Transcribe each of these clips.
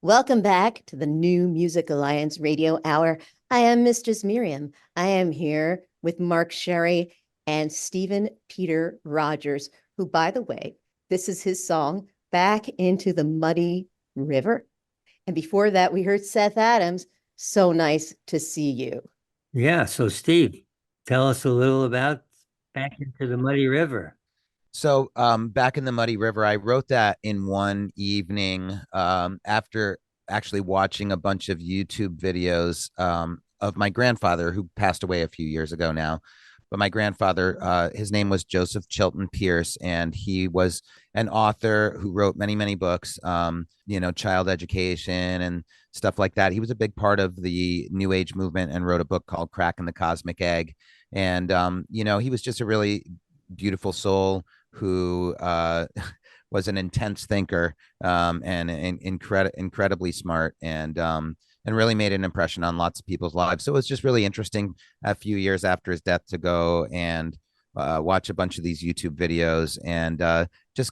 Welcome back to the New Music Alliance Radio Hour. I am Mistress Miriam. I am here with Mark Sherry and Stephen Peter Rodgers, who, by the way, this is his song, Back into the Muddy River. And before that, we heard Seth Adams, So Nice to See You. Yeah, so Steve, tell us a little about Back into the Muddy River. So back in the Muddy River, I wrote that in one evening after actually watching a bunch of YouTube videos of my grandfather who passed away a few years ago now. But my grandfather, his name was Joseph Chilton Pierce, and he was an author who wrote many, many books, child education and stuff like that. He was a big part of the New Age movement and wrote a book called Cracking the Cosmic Egg. And, he was just a really beautiful soul who was an intense thinker and incredibly smart and really made an impression on lots of people's lives. So it was just really interesting a few years after his death to go and watch a bunch of these YouTube videos and just,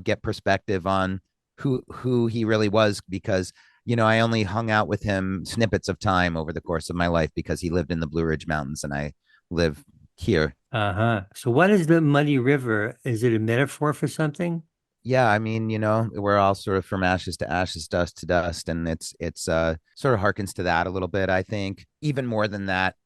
get perspective on who he really was because, I only hung out with him snippets of time over the course of my life because he lived in the Blue Ridge Mountains and I live here. So what is the Muddy River? Is it a metaphor for something? Yeah, I mean, we're all sort of from ashes to ashes, dust to dust, and it's sort of harkens to that a little bit. I think even more than that,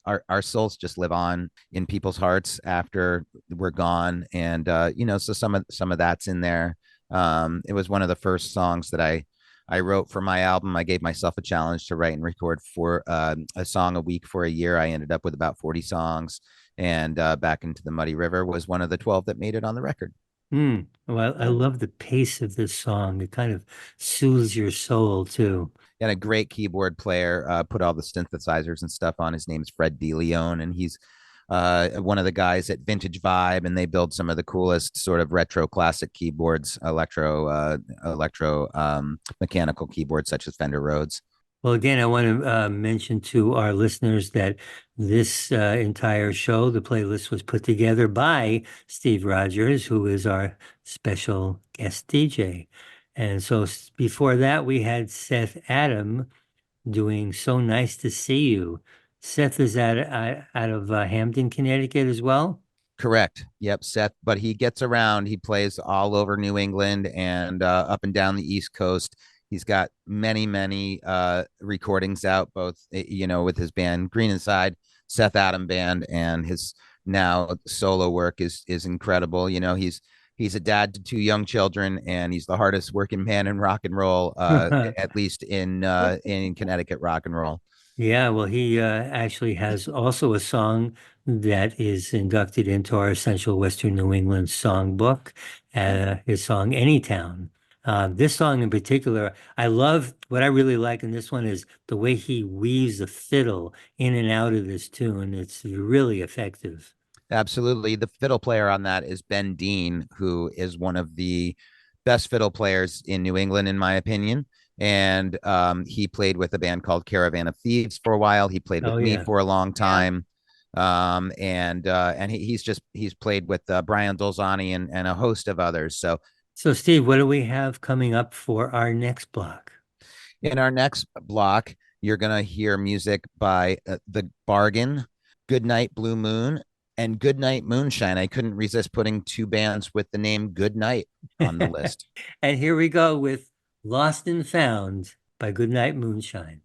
our souls just live on in people's hearts after we're gone, and so some of that's in there. It was one of the first songs that I wrote for my album. I gave myself a challenge to write and record for a song a week for a year. I ended up with about 40 songs, and Back into the Muddy River was one of the 12 that made it on the record. Well, I love the pace of this song. It kind of soothes your soul too. And a great keyboard player, put all the synthesizers and stuff on. His name's Fred DeLeon, and he's one of the guys at Vintage Vibe, and they build some of the coolest sort of retro classic keyboards, electro mechanical keyboards such as Fender Rhodes. Well, again, I want to mention to our listeners that this entire show, the playlist was put together by Steve Rodgers, who is our special guest DJ. And so before that, we had Seth Adam doing So Nice to See You. Seth is out of Hamden, Connecticut as well. Correct. Yep, Seth. But he gets around. He plays all over New England and up and down the East Coast. He's got many, many recordings out, both with his band Green Inside, Seth Adam band, and his now solo work is incredible. He's a dad to two young children, and he's the hardest working man in rock and roll, at least in Connecticut rock and roll. Yeah, well, he actually has also a song that is inducted into our Essential Western New England Songbook, his song Anytown. This song in particular, I love what I really like in this one is the way he weaves the fiddle in and out of this tune. It's really effective. Absolutely. The fiddle player on that is Ben Dean, who is one of the best fiddle players in New England, in my opinion. And he played with a band called Caravan of Thieves for a while. He played with me for a long time. And he's played with Brian Dolzani and a host of others. So Steve, what do we have coming up for our next block? In our next block, you're going to hear music by The Bargain, Goodnight Blue Moon, and Goodnight Moonshine. I couldn't resist putting two bands with the name Goodnight on the list. And here we go with Lost and Found by Goodnight Moonshine.